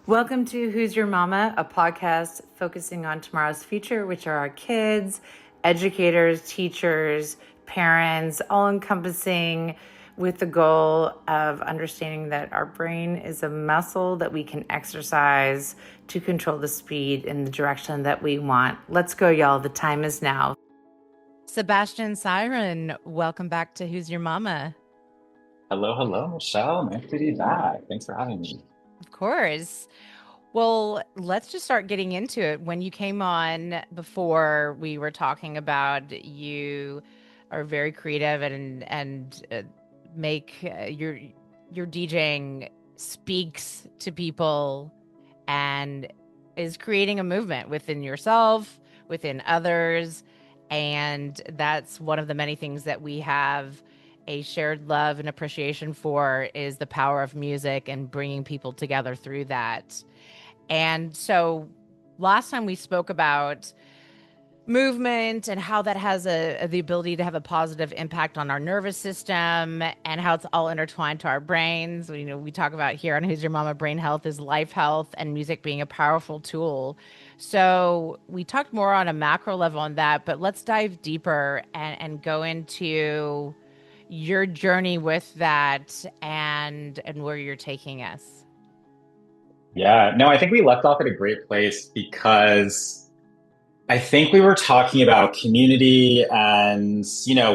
Welcome to Who's Your Mama, a podcast focusing on tomorrow's future, which are our kids, educators, teachers, parents, all encompassing with the goal of understanding that our brain is a muscle that we can exercise to control the speed in the direction that we want. Let's go, y'all. The time is now. Sebastian Siren, welcome back to Who's Your Mama. Hello, Michelle. Nice to be back. Thanks for having me. Of course. Well, let's just start getting into it. When you came on before, we were talking about you are very creative and make your DJing speaks to people and is creating a movement within yourself, within others, and that's one of the many things that we have a shared love and appreciation for is the power of music and bringing people together through that. And so last time we spoke about movement and how that has the ability to have a positive impact on our nervous system and how it's all intertwined to our brains. We talk about here on Who's Your Mama, brain health is life health and music being a powerful tool. So we talked more on a macro level on that, but let's dive deeper and go into your journey with that and where you're taking us. Yeah, no, I think we left off at a great place because I think we were talking about community and,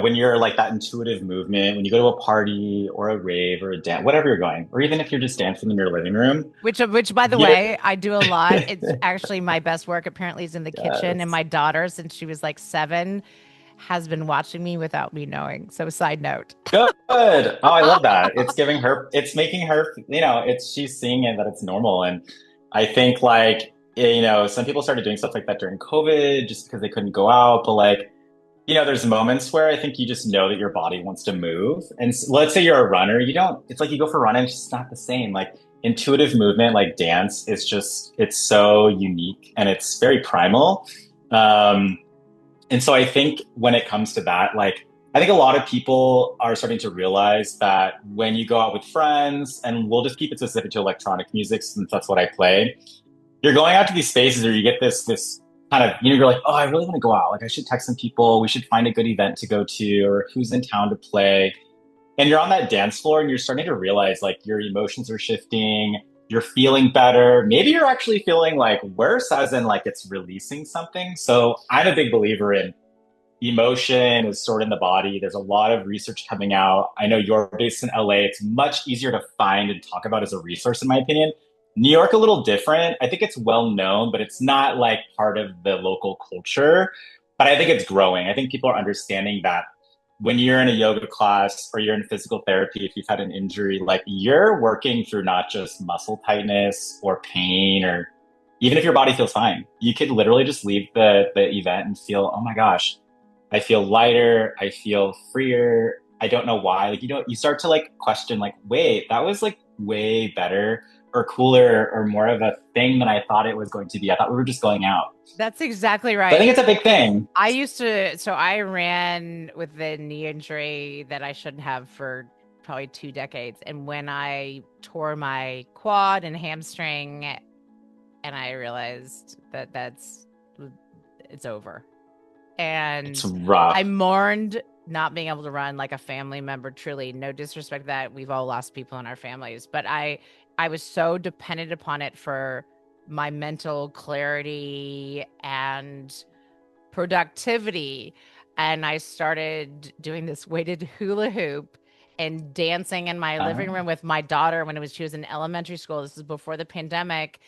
when you're like that intuitive movement, when you go to a party or a rave or a dance, whatever you're going, or even if you're just dancing in your living room. Which by the Yeah. way, I do a lot. It's actually my best work apparently is in the kitchen. And Yes. my daughter, since she was like 7, has been watching me without me knowing. So side note. Good. Oh, I love that. It's making her, she's seeing it that it's normal. And I think like, some people started doing stuff like that during COVID just because they couldn't go out. But like, there's moments where I think you just know that your body wants to move. And let's say you're a runner, it's like you go for a run and it's just not the same. Like intuitive movement, like dance is it's so unique and it's very primal. Um, and so I think when it comes to that, like, I think a lot of people are starting to realize that when you go out with friends, and we'll just keep it specific to electronic music since that's what I play, you're going out to these spaces where you get this kind of, you're like, oh, I really want to go out. Like, I should text some people. We should find a good event to go to, or who's in town to play. And you're on that dance floor and you're starting to realize like your emotions are shifting. You're feeling better. Maybe you're actually feeling like worse, as in like it's releasing something. So I'm a big believer in emotion is stored in the body. There's a lot of research coming out. I know you're based in LA. It's much easier to find and talk about as a resource, in my opinion. New York, a little different. I think it's well known, but it's not like part of the local culture. But I think it's growing. I think people are understanding that when you're in a yoga class or you're in physical therapy, if you've had an injury, like you're working through not just muscle tightness or pain, or even if your body feels fine, you could literally just leave the event and feel, oh my gosh, I feel lighter. I feel freer. I don't know why. Like, you start to like question, like, wait, that was like way better or cooler or more of a thing than I thought it was going to be. I thought we were just going out. That's exactly So I think right. it's a big thing. So I ran with the knee injury that I shouldn't have for probably 2 decades. And when I tore my quad and hamstring, and I realized it's over. It's And rough. I mourned not being able to run like a family member. Truly, no disrespect to that we've all lost people in our families, but I was so dependent upon it for my mental clarity and productivity. And I started doing this weighted hula hoop and dancing in my living Uh, room with my daughter when she was in elementary school. This is before the pandemic.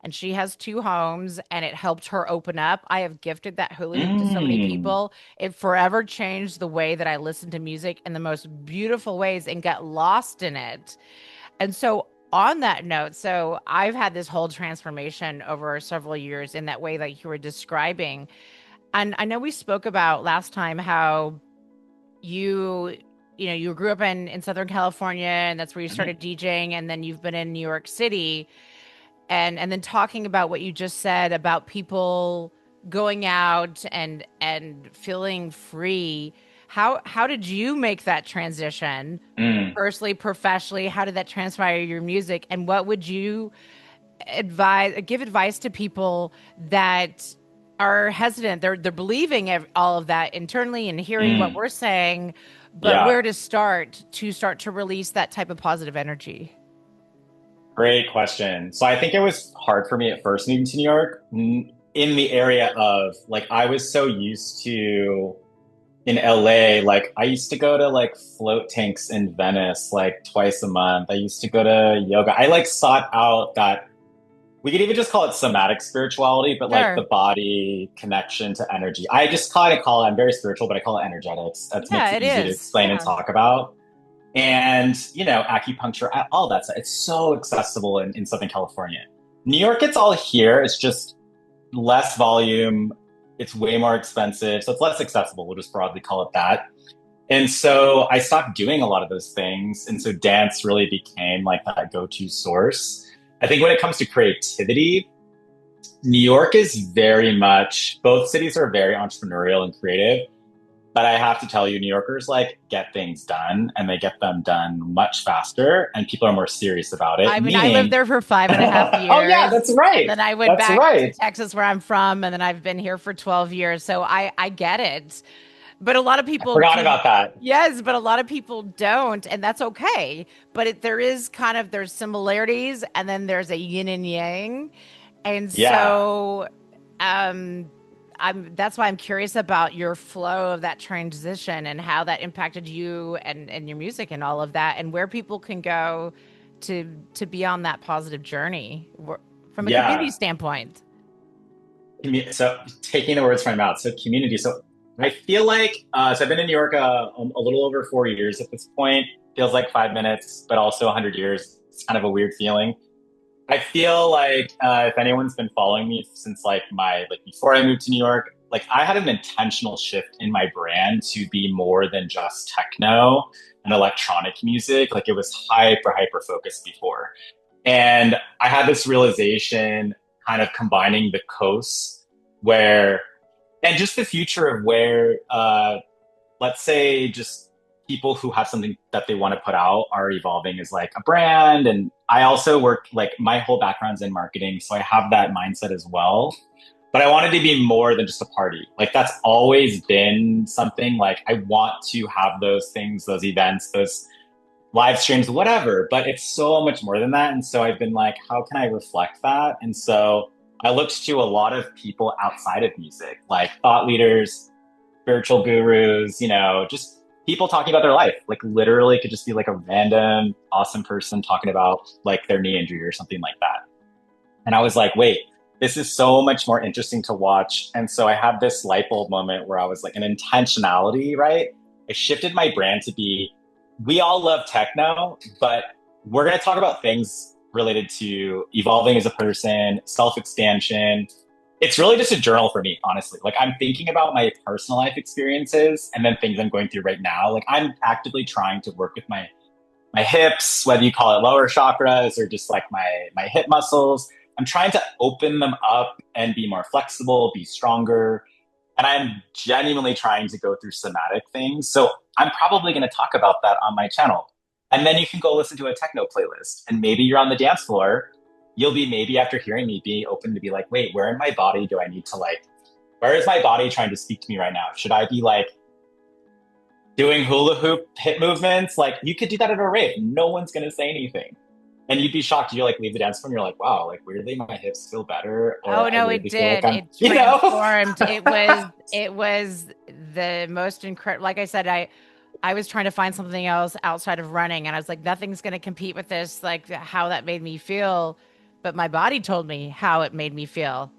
And she has 2 homes and it helped her open up. I have gifted that hula hoop to so many mm, people. It forever changed the way that I listen to music in the most beautiful ways and get lost in it. And so on that note, so I've had this whole transformation over several years in that way like you were describing. And I know we spoke about last time how you you grew up in Southern California and that's where you mhm. started DJing and then you've been in New York City and then talking about what you just said about people going out and feeling free. How did you make that transition Mm. personally, professionally? How did that transpire your music? And what would you give advice to people that are hesitant. They're believing all of that internally and hearing what Mm, we're saying, but yeah. where to start to release that type of positive energy. Great question. So I think it was hard for me at first moving to New York in the area of like I was so used to in LA, like I used to go to like float tanks in Venice like twice a month. I used to go to yoga. I like sought out that we could even just call it somatic spirituality, but like the Sure. body connection to energy. I just call it, I'm very spiritual, but I call it energetics. That makes Yeah, it it easy to is. explain and Yeah. talk about. And, acupuncture, all that stuff. It's so accessible in Southern California. New York, it's all here. It's just less volume. It's way more expensive. So it's less accessible. We'll just broadly call it that. And so I stopped doing a lot of those things. And so dance really became like that go to source. I think when it comes to creativity, New York is very much, both cities are very entrepreneurial and creative. But I have to tell you, New Yorkers like get things done and they get them done much faster and people are more serious about it. I mean, I lived Meaning, there for 5.5 oh, yeah, years, that's and right. then I went That's back to right. Texas, where I'm from, and then I've been here for 12 years. So I get it. But a lot of I people forgot do. about that. Yes, but a lot of people don't, and that's okay. But there is there's similarities, and then there's a yin and yang, and Yeah. so um, that's why I'm curious about your flow of that transition and how that impacted you and your music and all of that, and where people can go to be on that positive journey from a community Yeah. standpoint. So taking the words from my mouth. So community. So I feel like, so I've been in New York a little over 4 years at this point. Feels like 5 minutes, but also 100 years. It's kind of a weird feeling. I feel like if anyone's been following me since like before I moved to New York, like I had an intentional shift in my brand to be more than just techno and electronic music. Like it was hyper focused before. And I had this realization kind of combining the coasts where and just the future of where let's say just people who have something that they want to put out are evolving as like a brand. And I also work like my whole background's in marketing. So I have that mindset as well. But I wanted to be more than just a party. Like that's always been something like I want to have those things, those events, those live streams, whatever. But it's so much more than that. And so I've been like, how can I reflect that? And so I looked to a lot of people outside of music, like thought leaders, spiritual gurus, just people talking about their life. Like literally could just be like a random awesome person talking about like their knee injury or something like that. And I was like, wait, this is so much more interesting to watch. And so I had this light bulb moment where I was like an intentionality, right? I shifted my brand to be, we all love techno, but we're going to talk about things related to evolving as a person, self expansion. It's really just a journal for me, honestly. Like I'm thinking about my personal life experiences and then things I'm going through right now. Like I'm actively trying to work with my hips, whether you call it lower chakras or just like my hip muscles. I'm trying to open them up and be more flexible, be stronger. And I'm genuinely trying to go through somatic things. So I'm probably going to talk about that on my channel. And then you can go listen to a techno playlist. And maybe you're on the dance floor. You'll be maybe after hearing me be open to be like, wait, where in my body do I need to like, where is my body trying to speak to me right now? Should I be like doing hula hoop hip movements? Like you could do that at a rave. No one's going to say anything. And you'd be shocked. You like leave the dance floor and you're like, wow, like weirdly my hips feel better, Oh or I no, it weirdly feel like did. I'm, It transformed. It was the most incredible. Like I said, I was trying to find something else outside of running, and I was like, nothing's going to compete with this. Like how that made me feel, but my body told me how it made me feel,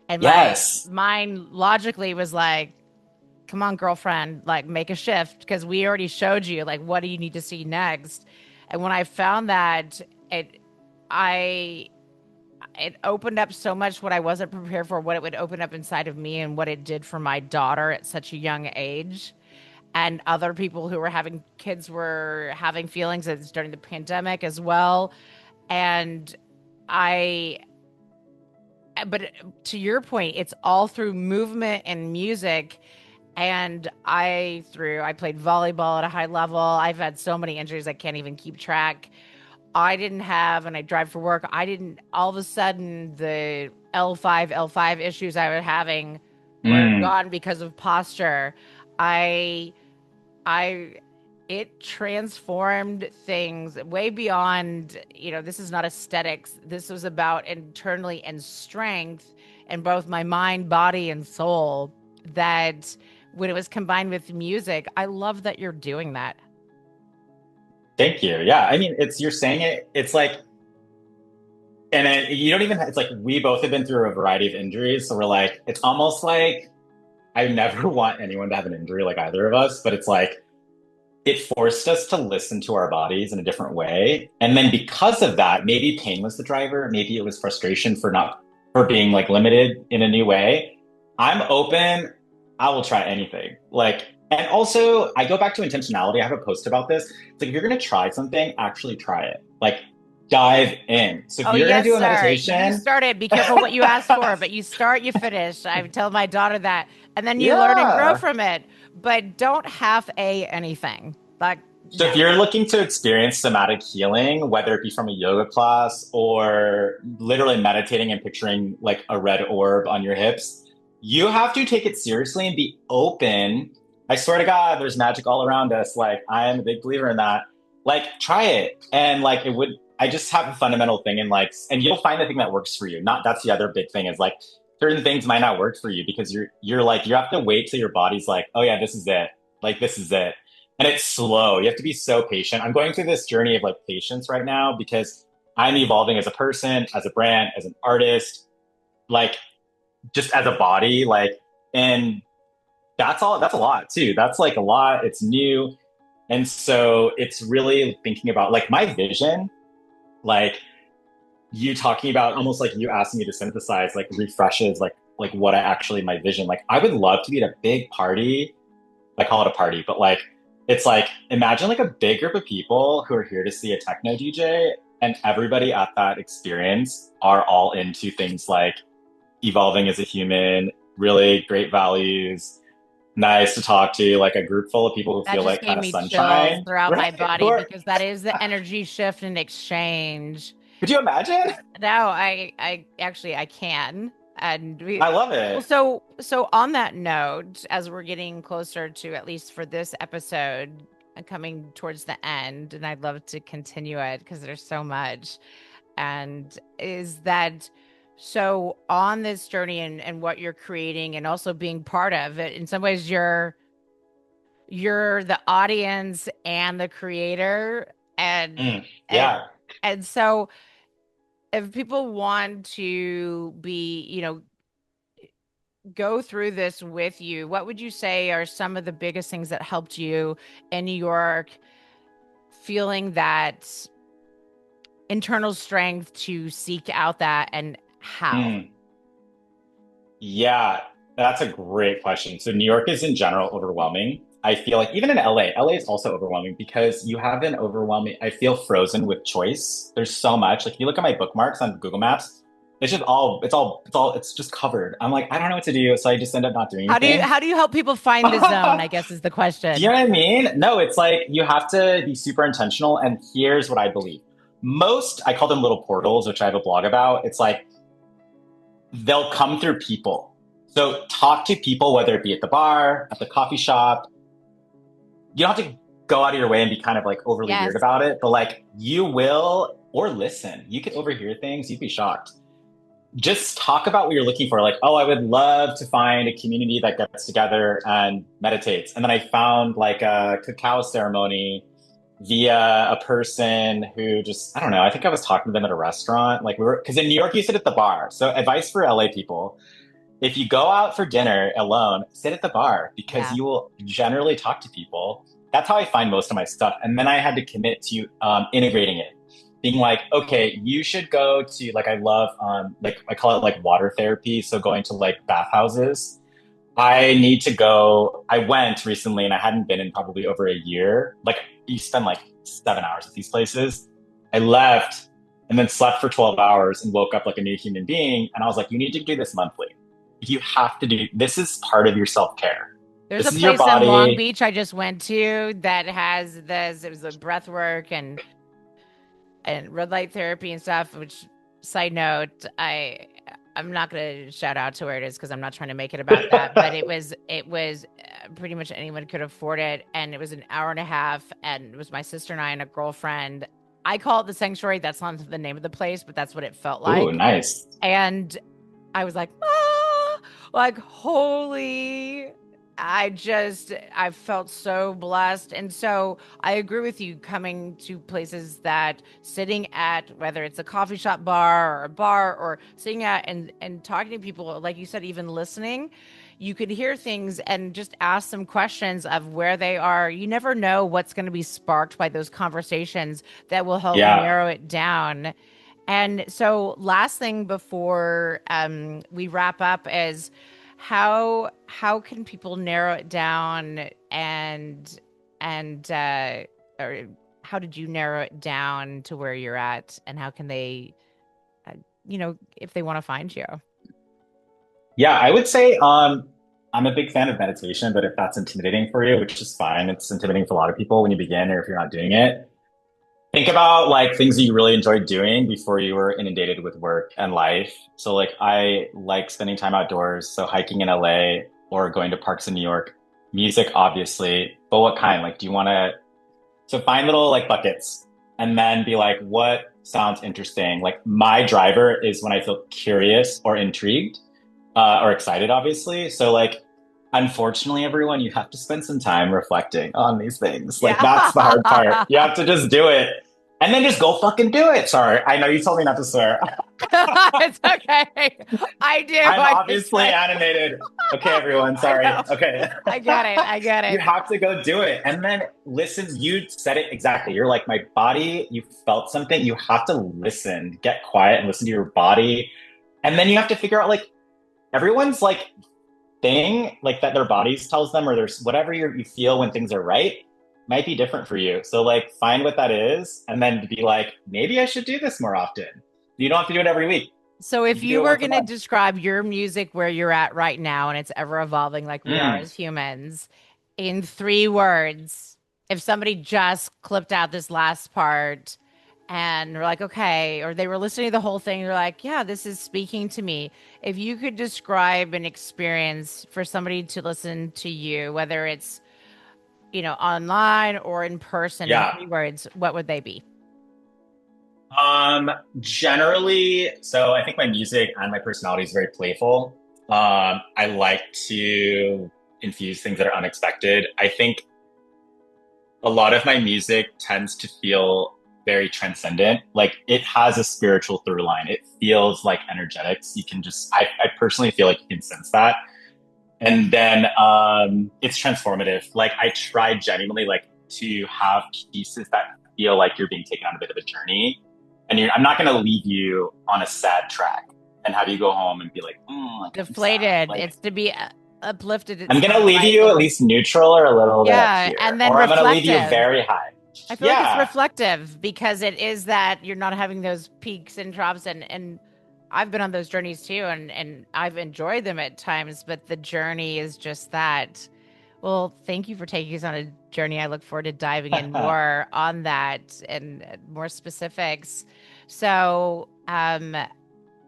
and my yes. mind logically was like, come on, girlfriend, like make a shift because we already showed you. Like, what do you need to see next? And when I found that, it, I it opened up so much what I wasn't prepared for, what it would open up inside of me and what it did for my daughter at such a young age. And other people who were having kids were having feelings it's during the pandemic as well. And I, but to your point, it's all through movement and music. And I played volleyball at a high level. I've had so many injuries I can't even keep track. I didn't have, and I drive for work, I didn't, all of a sudden, the L5 issues I was having were Mm. gone because of posture. I, I, it transformed things way beyond, this is not aesthetics. This was about internally and strength in both my mind, body, and soul. That when it was combined with music, I love that you're doing that. Thank you. Yeah. I mean, you're saying it, it's like, and you don't even, it's like we both have been through a variety of injuries. So we're like, it's almost like I never want anyone to have an injury like either of us, but it's like, it forced us to listen to our bodies in a different way. And then because of that, maybe pain was the driver. Maybe it was frustration for being like limited in a new way. I'm open. I will try anything. Like, and also I go back to intentionality. I have a post about this. It's like, if you're going to try something, actually try it. Like, dive in. So if Oh, you're going to yes, do a sir. You meditation, started. Be careful what you ask for, but you start, you finish. I tell my daughter that. And then you learn and grow yeah. from it. But don't half A anything. Like, So if no. you're looking to experience somatic healing, whether it be from a yoga class or literally meditating and picturing like a red orb on your hips, you have to take it seriously and be open. I swear to God, there's magic all around us. Like I am a big believer in that. Like try it. And like it would, I just have a fundamental thing in like, and you'll find the thing that works for you. Not that's the other big thing is like certain things might not work for you because you're like, you have to wait till your body's like, oh yeah, this is it. Like this is it, and it's slow. You have to be so patient. I'm going through this journey of like patience right now because I'm evolving as a person, as a brand, as an artist, like just as a body, like, and that's all, that's a lot too. That's like a lot. It's new. And so it's really thinking about like my vision, like you talking about almost like you asking me to synthesize, like refreshes, like what I actually, my vision, like I would love to be at a big party. I call it a party, but like it's like imagine like a big group of people who are here to see a techno DJ, and everybody at that experience are all into things like evolving as a human, really great values, nice to talk to, like a group full of people who That feel just like gave kind of me chills sunshine, throughout my right? body because that is the energy shift and exchange. Could you imagine? No, I actually I can. And we I love well, it. so on that note, as we're getting closer to at least for this episode coming towards the end, and I'd love to continue it because there's so much. And is that so on this journey and what you're creating and also being part of it, in some ways you're the audience and the creator and Yeah. and so if people want to be, go through this with you, what would you say are some of the biggest things that helped you in New York feeling that internal strength to seek out that and how? Mm. Yeah, that's a great question. So New York is in general overwhelming. I feel like even in LA is also overwhelming because you have an overwhelming, I feel frozen with choice. There's so much. Like if you look at my bookmarks on Google Maps, it's just covered. I'm like, I don't know what to do. So I just end up not doing How do you anything. how do you help people find the zone, I guess is the Do you question. know what I mean? No, it's like you have to be super intentional. And here's what I believe. Most, I call them little portals, which I have a blog about. It's like they'll come through people. So talk to people, whether it be at the bar, at the coffee shop. You don't have to go out of your way and be kind of like overly weird Yes. about it, but like you will, or listen. You could overhear things, you'd be shocked. Just talk about what you're looking for. Like, oh, I would love to find a community that gets together and meditates. And then I found like a cacao ceremony via a person who just, I don't know, I think I was talking to them at a restaurant. Like we were, because in New York, you sit at the bar. So advice for LA people, if you go out for dinner alone, sit at the bar because Yeah. you will generally talk to people. That's how I find most of my stuff. And then I had to commit to integrating it, being like, okay, you should go to like I love like I call it like water therapy. So going to like bathhouses. I need to go. I went recently and I hadn't been in probably over a year. Like you spend like 7 hours at these places. I left and then slept for 12 hours and woke up like a new human being. And I was like, you need to do this monthly. You have to do this is part of your self-care. There's a This is your place in Long body. Beach I just went to that has this, it was a breath work and and red light therapy and stuff, which side note, I'm not going to shout out to where it is because I'm not trying to make it about that, but it was pretty much anyone could afford it, and it was an hour and a half, and it was my sister and I and a girlfriend. I call it the sanctuary. That's not the name of the place, but that's what it felt Ooh, like. nice. And I was like, ah, like, holy. I felt so blessed. And so I agree with you coming to places that sitting at, whether it's a coffee shop bar or a bar or sitting at and talking to people, like you said, even listening, you could hear things and just ask some questions of where they are. You never know what's going to be sparked by those conversations that will help Yeah. narrow it down. And so, last thing before we wrap up is how can people narrow it down and or how did you narrow it down to where you're at, and how can they, uh, if they want to find you? Yeah, I would say I'm a big fan of meditation, but if that's intimidating for you, which is fine, it's intimidating for a lot of people when you begin or if you're not doing it. Think about like things that you really enjoyed doing before you were inundated with work and life. So like I like spending time outdoors, so hiking in LA or going to parks in New York. Music, obviously, but what kind? Like, do you want to so find little like buckets and then be like, what sounds interesting? Like my driver is when I feel curious or intrigued or excited, obviously. So like, unfortunately, everyone, you have to spend some time reflecting on these things. Like Yeah. that's the hard part. You have to just do it and then just go fucking do it. Sorry, I know you told me not to swear. It's okay. I do. I'm I just obviously like, animated. Okay, everyone, I sorry. know. Okay. I get it. I get You it. have to go do it. And then listen, you said it exactly. You're like, my body, you felt something. You have to listen, get quiet and listen to your body. And then you have to figure out like everyone's like thing, like that their bodies tells them, or there's whatever you feel when things are right might be different for you. So like find what that is and then be like, maybe I should do this more often. You don't have to do it every week. So You if can do you it were once a going to month. describe your music where you're at right now, and it's ever evolving like we are Mm. as humans, in 3 words, if somebody just clipped out this last part and were like, okay, or they were listening to the whole thing, they're like, yeah, this is speaking to me. If you could describe an experience for somebody to listen to you, whether it's, online or in person in Yeah. 3 words, what would they be? Generally, so I think my music and my personality is very playful. I like to infuse things that are unexpected. I think a lot of my music tends to feel very transcendent. Like it has a spiritual through line. It feels like energetics. You can just, I personally feel like you can sense that. And then it's transformative. Like I try genuinely like to have pieces that feel like you're being taken on a bit of a journey. And I'm not going to leave you on a sad track and have you go home and be like, like I'm sad. Deflated. Like It's to be uplifted. It I'm going to sounds leave like. you at least neutral or a little bit up Yeah, here, and then or I'm going to leave you reflective. very high. I feel like it's Yeah. reflective because it is that you're not having those peaks and drops, and I've been on those journeys too, and I've enjoyed them at times, but the journey is just that. Well, thank you for taking us on a journey. I look forward to diving in more on that and more specifics. So,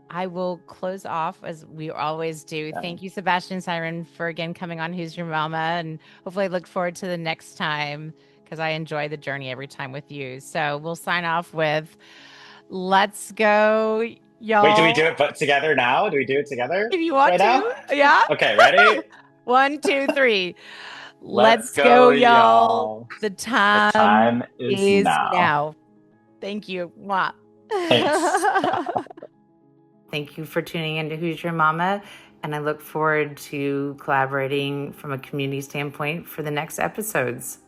I will close off as we always do. Yeah. Thank you, Sebastian Siren, for again coming on Who's Your Mama. And hopefully, I look forward to the next time because I enjoy the journey every time with you. So we'll sign off with let's go, Wait, do we do y'all. it but together now? Do we do it together If you want right now? to. Yeah. Okay, ready? 1, 2, 3. Let's Let's go, go, y'all. y'all. The The time time is is now. now. Thank you. Mwah. Thanks. Thank you for tuning in to Who's Your Mama? And I look forward to collaborating from a community standpoint for the next episodes.